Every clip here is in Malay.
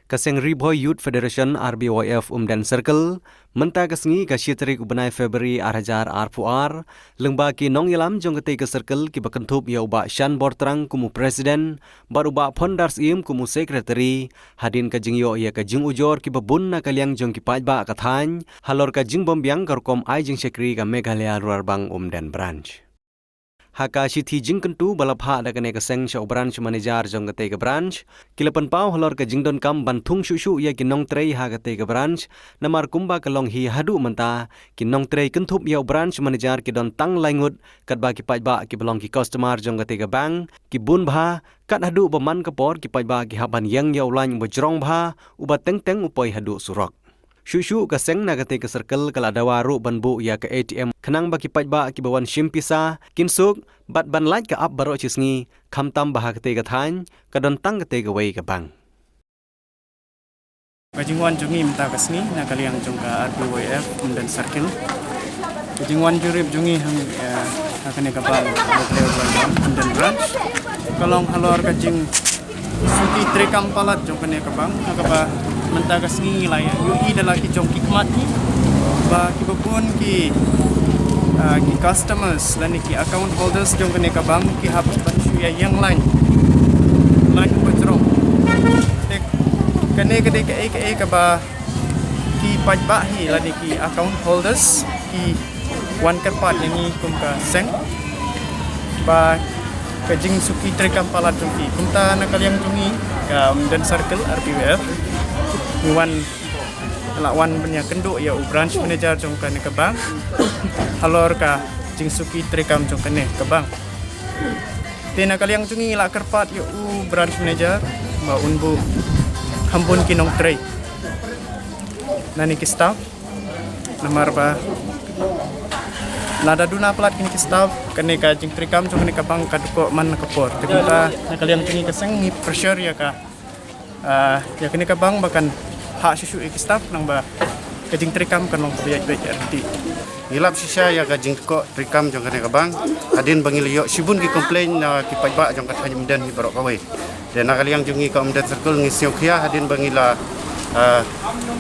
Kaseng Riboy Youth Federation RBYF Dan Circle menta kesengi ka syitrik ubenai Februari arhajar R4R lengba ki nong ilam jong ke circle ki bakentup ya uba shan bortrang kumu presiden baru uba pondars im kumu sekretari hadin ka jingyo ya ka jing ujor ki babun na kaliang jong ki pajba kathan halor ka jing bombyang karkom ai jing sekri ka Meghalaya Rural Bank Dan branch. Haka sithi jing kentu balapha da kane kaseng sha branch manager jong ke branch kilapan pau halor ka jingdon kam banthung shushu ya kinong trei ha ke branch namar kumba kalong hi hadu menta kinong trei kentup ya branch manager ki don tang laingut kat ba ki pajba ki belong ki customer jong ke bank ki bun bha kat hadu baman kapor ki pajba ki haban yang ya ulan bojrong bha uba teng teng upoi hadu surok. Shushu kaseng na ke circle kala dawaru banbu ya ke ATM kenang baki pajba ki bawan shimpisa kinsuk bat ban light ka up baro chisngi khamtam bah ke kathan kadon tang ke wei ke bang. Kajingwan jungi minta kasni na kaliang jong ka RBYF Dan Circle. Kajingwan jurib jungi hang akane ka bang Dan branch. Kalong halor kajing suti trekam palat jong kane ka bang akaba mentagas ngi laya yui dalam ki jong kikmati ba ki babun ki customers lan ki account holders jong kene ka bank ki hab bansu ya yang lain bajrong tek kene ka ba ki pajba hi lan ki account holders ki wan kerpat yang kum ka seng ba kajing suki trekam palat jong ki kumta na kaliang jungi ka Dan Circle RBYF Wan lawan punya kenduk ya branch manager jong kane ke bank halor ka jing suki trekam jong kane ke bank tena kaliang jungi la kerpat ya branch manager ba unbu hampun kinong trei nani ki staff namar ba nada duna plat kini ki staff kane ka jing trekam jong kane ke bank kaduko man kapor tegata na kaliang jungi keseng ni pressure ya ka ya kini ka bang bahkan hak susu staff nang ba kajing trikam kan long baik arti ngilap sisa ya kajing ko trikam jong kane ka bang adin bangil yo sibun ki complain na ki pajba jong kat hanyum dan hi barok kawai dan nakaliang jungi ka Dan Circle ngisiok khia adin bangila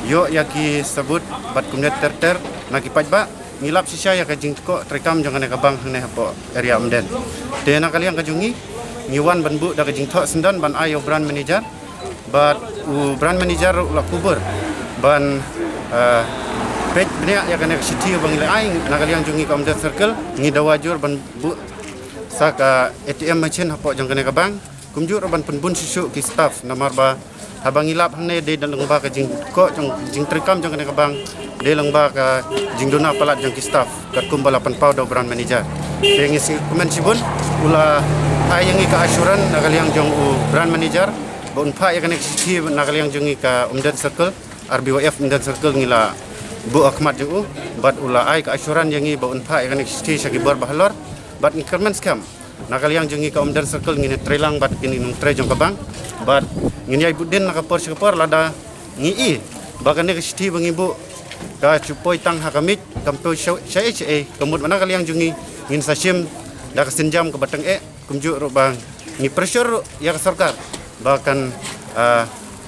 yo ya ki sebut bat kumnet ter na ki pajba ngilap sisa ya kajing ko trikam jong kane ka bang hne hapo area Dan dan nakaliang kajungi ngiwan banbu da kajing thok sendan ban ayo brand manager but brand manager la kubur ban page bnia ya kana city bangile aing nakaliang jungi ka Dan Circle ngi dawajur ban bu saka ATM machine hapo jang kana ka bang kumjur ban penbun susu ki staff namar ba habang ilap hangne de dan lengba ka jing ko jing trekam jang kana ka bang de lengba ka jing dona palat jang ki staff kat kumbala pan pau do brand manager de ngi komen sibun ula ayangi ka asuran nakaliang jong brand manager bon pa ya kanek si nakaliang jungi ka Dan Circle RBYF Dan Circle ngila bu akmat ju bat ula ai ka asuran yangi bon pa ya kanek si sagi bar bahalor bat increment scam nakaliang jungi ka Dan Circle ngine trelang bat kini nung tre jong kabang bat ngini ai budin nakapor sikapor lada ngi bagan ne si bangi bu ka chupoi tang hakamit kampo sha kemud mana kaliang jungi ngin sasim da kasenjam ke batang kumju ro bang ni pressure ya ka sarkar bahkan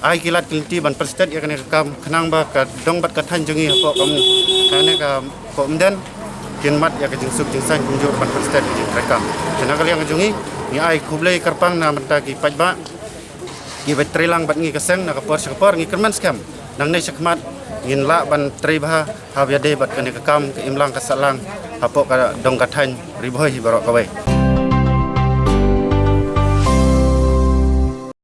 ai kilat kilti ban presiden ya kene kam kenang ba ka dong bat kathan jungi hapo kam kane ka komdan kinmat ya ka jingsuk jingsan kunjur ban presiden jing rekam kena kali yang jungi ni ai kublai karpang na mata ki pajba ki betrelang bat ngi kaseng na kapor sekapor ngi kerman skam nang nei sekmat ngin la ban trei bah ha ya de bat kane ka kam ke imlang ka salang hapo ka dong kathan riboy barok kawai